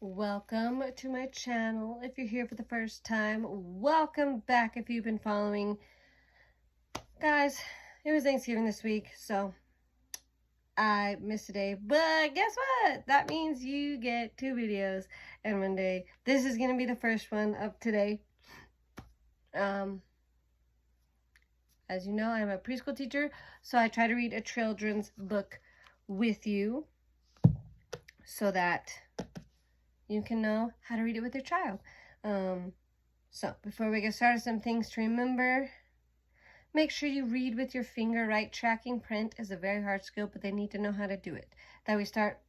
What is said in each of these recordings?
Welcome to my channel. If you're here for the first time, welcome back if you've been following. Guys, it was Thanksgiving this week, so I missed a day, but guess what? That means you get 2 videos in one day. This is going to be the first one of today. As you know, I'm a preschool teacher, so I try to read a children's book with you so that you can know how to read it with your child. So before we get started, some things to remember. Make sure you read with your finger, right? Tracking print is a very hard skill, but they need to know how to do it. That we start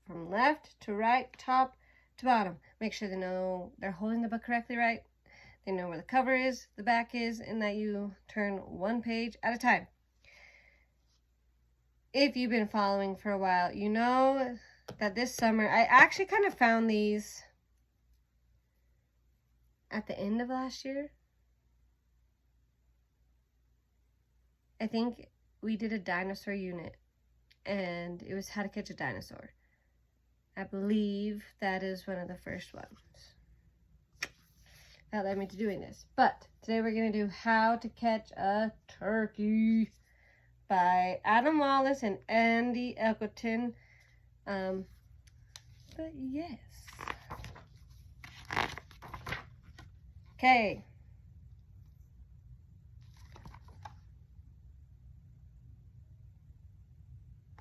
from left to right, top to bottom. Make sure they know they're holding the book correctly, right? They know where the cover is, the back is, and that you turn one page at a time. If you've been following for a while, you know that this summer, I actually kind of found these at the end of last year. I think we did a dinosaur unit, and it was how to catch a dinosaur. I believe that is one of the first ones that led me to doing this. But today we're going to do How to Catch a Turkey by Adam Wallace and Andy Elkerton. But yes. Okay.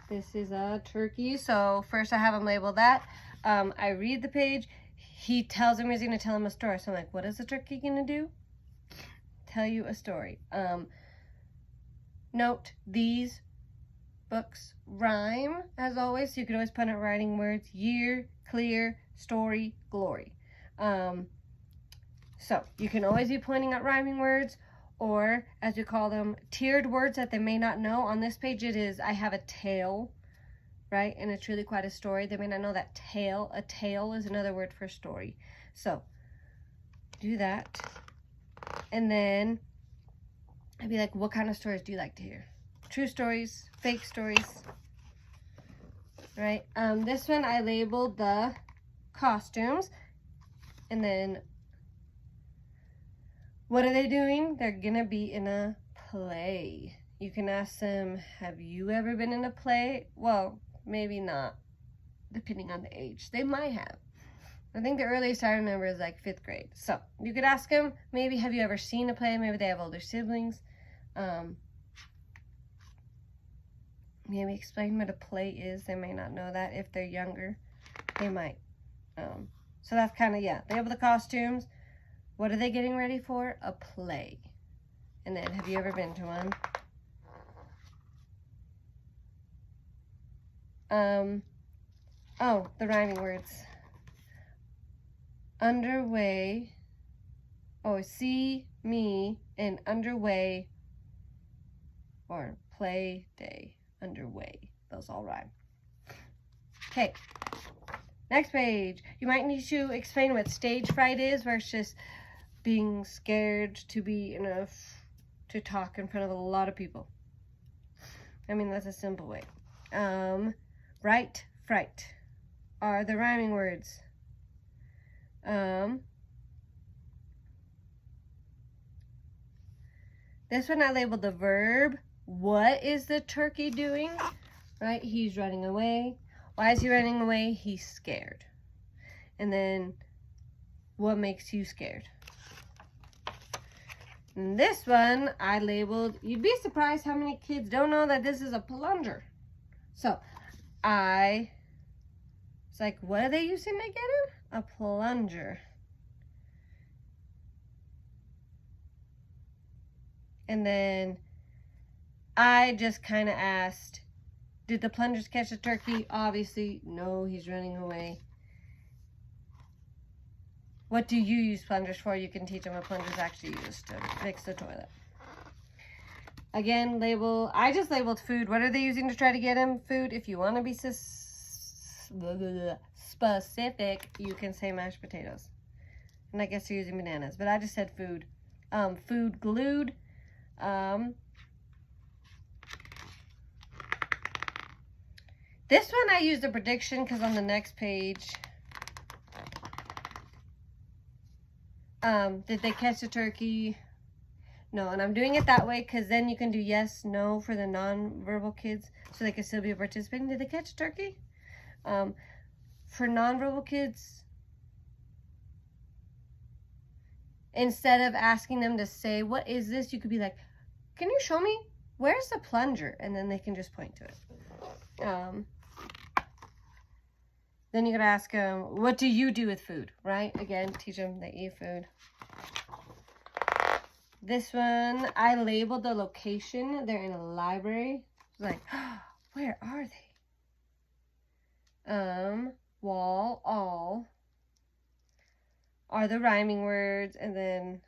This is a turkey, so first I have him label that. I read the page. He tells him he's going to tell him a story. So I'm like, what is the turkey going to do? Tell you a story. Note, these books rhyme, as always, so you can always put in writing words. Year, clear, story, glory. So you can always be pointing out rhyming words, or as we call them, tiered words that they may not know. On this page it is, I have a tale, right? And it's really quite a story. They may not know that tale. A tale is another word for story. So do that. And then I'd be like, what kind of stories do you like to hear? True stories, fake stories, right? This one I labeled the costumes. And then what are they doing? They're gonna be in a play. You can ask them, have you ever been in a play? Well, maybe not, depending on the age. They might have. I think the earliest I remember is like 5th grade. So you could ask them, maybe have you ever seen a play? Maybe they have older siblings. Maybe explain what a play is. They may not know that. If they're younger, they might. So that's kind of, yeah. They have the costumes. What are they getting ready for? A play. And then, have you ever been to one? Oh, the rhyming words. Underway. Oh, see me and underway. Or play day. Underway. Those all rhyme. Okay. Next page. You might need to explain what stage fright is, where it's just being scared to be enough to talk in front of a lot of people. I mean, that's a simple way. Right, fright are the rhyming words. This one I labeled the verb. What is the turkey doing? Right, he's running away. Why is he running away? He's scared. And then, what makes you scared? And this one I labeled, you'd be surprised how many kids don't know that this is a plunger. So it's like, what are they using to get him? A plunger. And then I just kind of asked, did the plungers catch the turkey? Obviously, no, he's running away. What do you use plungers for? You can teach them what plungers actually used to fix the toilet. Again, label, I just labeled food. What are they using to try to get him? Food. If you want to be specific, you can say mashed potatoes. And I guess they're using bananas, but I just said food. Food glued. This one I used a prediction because on the next page, Did they catch the turkey? No, and I'm doing it that way because then you can do yes, no for the non-verbal kids so they can still be participating. Did they catch a turkey? For non-verbal kids, instead of asking them to say, what is this? You could be like, can you show me? Where's the plunger? And then they can just point to it. Then you could ask them, what do you do with food? Right? Again, teach them they eat food. This one, I labeled the location. They're in a library. It's like, oh, where are they? Wall, all are the rhyming words. And then,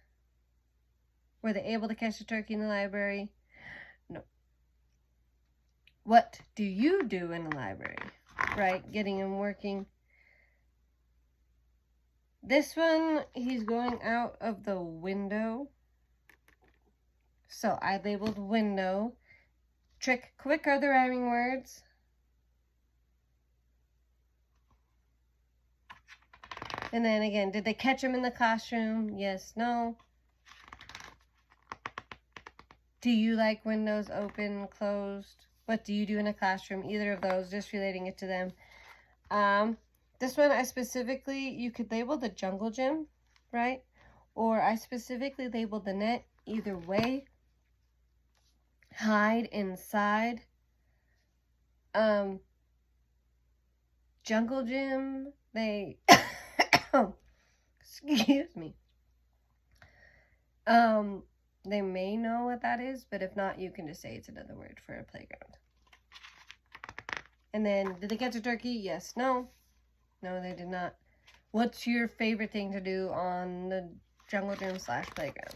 were they able to catch the turkey in the library? No. What do you do in the library? Right? Getting him working. This one, he's going out of the window. So I labeled window. Trick, quick are the rhyming words. And then again, did they catch him in the classroom? Yes, no. Do you like windows open, closed? What do you do in a classroom? Either of those, just relating it to them. This one I specifically, you could label the jungle gym, right? Or I specifically labeled the net. Either way. Hide inside. Jungle gym, they excuse me. They may know what that is, but if not, you can just say it's another word for a playground. And then, did they catch a turkey? Yes, no. No, they did not. What's your favorite thing to do on the jungle gym / playground?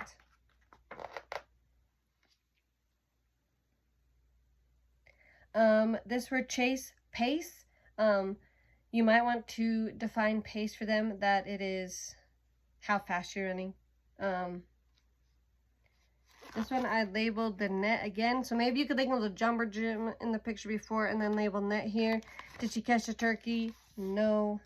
This word chase, pace. You might want to define pace for them, that it is how fast you're running. This one I labeled the net again. So maybe you could label the jumper gym in the picture before and then label net here. Did she catch a turkey? No.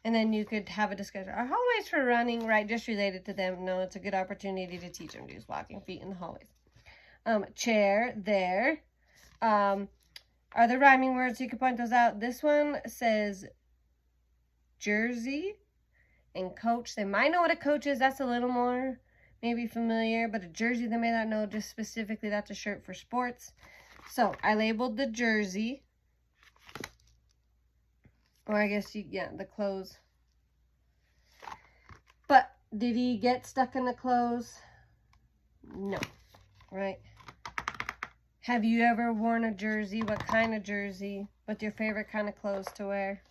And then you could have a discussion. Are hallways for running, right? Just related to them. No, it's a good opportunity to teach them to use walking feet in the hallways. Chair, there. Are the rhyming words? You can point those out. This one says jersey and coach. They might know what a coach is. That's a little more maybe familiar. But a jersey, they may not know. Just specifically, that's a shirt for sports. So I labeled the jersey. Or I guess, the clothes. But did he get stuck in the clothes? No. Right? Have you ever worn a jersey? What kind of jersey? What's your favorite kind of clothes to wear?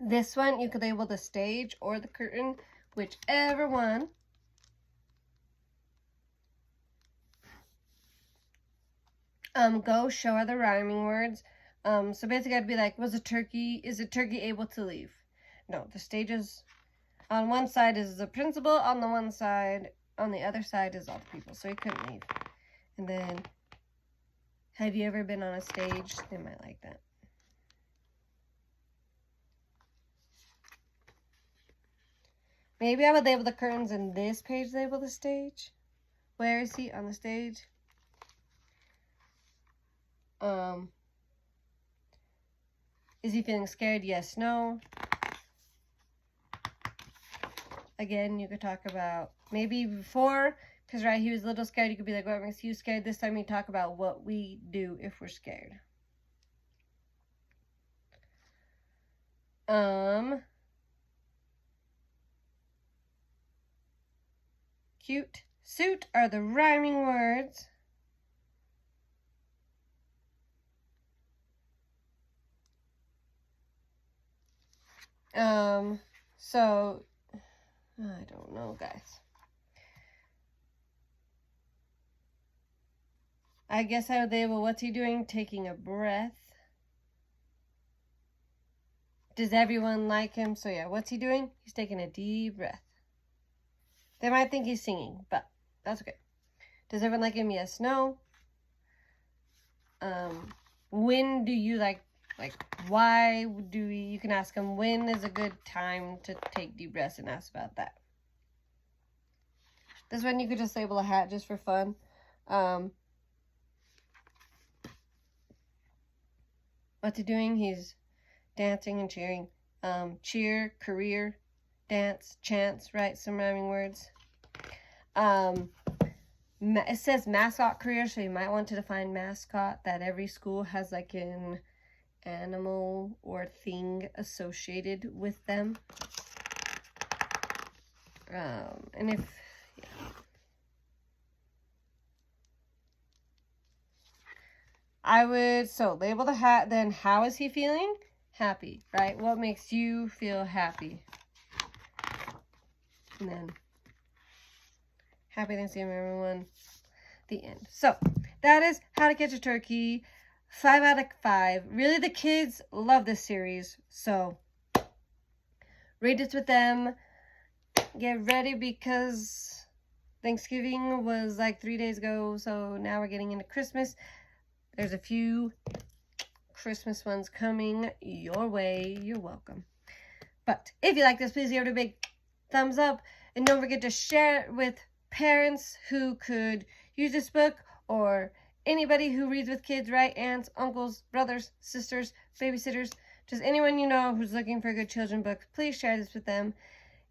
This one, you could label the stage or the curtain, whichever one. Go, show are the rhyming words. So basically I'd be like, is a turkey able to leave? No, the stage is, on one side is the principal, on the other side is all the people, so he couldn't leave. And then, have you ever been on a stage? They might like that. Maybe I would label the curtains and this page label the stage. Where is he on the stage? Is he feeling scared? Yes, no. Again, you could talk about maybe before, because right, he was a little scared. You could be like, what makes you scared? This time you talk about what we do if we're scared. Cute. Suit are the rhyming words. So, I don't know, guys. I guess I would label, what's he doing? Taking a breath. Does everyone like him? So yeah, what's he doing? He's taking a deep breath. They might think he's singing, but that's okay. Does everyone like him? Yes, no. When do you like why do you can ask them when is a good time to take deep breaths and ask about that. This one you could just label a hat just for fun. What's he doing? He's dancing and cheering. Cheer, career, dance, chance, right? Some rhyming words. It says mascot career, so you might want to define mascot, that every school has like an animal or thing associated with them. And if, yeah. I would, so label the hat, then how is he feeling? Happy, right? What makes you feel happy? And then, happy Thanksgiving, everyone. The end. So, that is How to Catch a Turkey. 5 out of 5. Really, the kids love this series. So, read this with them. Get ready because Thanksgiving was like 3 days ago. So, now we're getting into Christmas. There's a few Christmas ones coming your way. You're welcome. But if you like this, please give it a big thumbs up. And don't forget to share it with parents who could use this book, or anybody who reads with kids, right? Aunts, uncles, brothers, sisters, babysitters, just anyone you know who's looking for a good children's book. Please share this with them.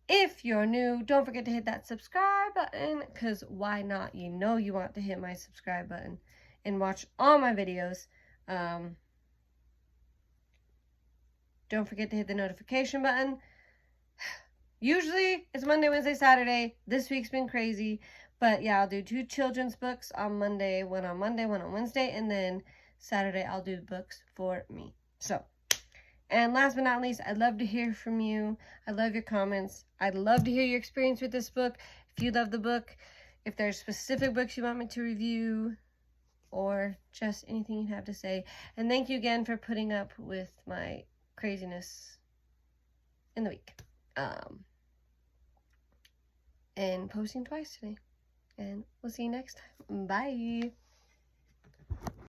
If you're new, don't forget to hit that subscribe button, because why not? You know you want to hit my subscribe button and watch all my videos. Don't forget to hit the notification button. Usually it's Monday, Wednesday, Saturday. This week's been crazy. But yeah, I'll do 2 children's books on Monday, one on Wednesday, and then Saturday I'll do books for me. So, and last but not least, I'd love to hear from you. I love your comments. I'd love to hear your experience with this book. If you love the book, if there's specific books you want me to review, or just anything you have to say. And thank you again for putting up with my craziness in the week. And posting twice today. And we'll see you next time. Bye.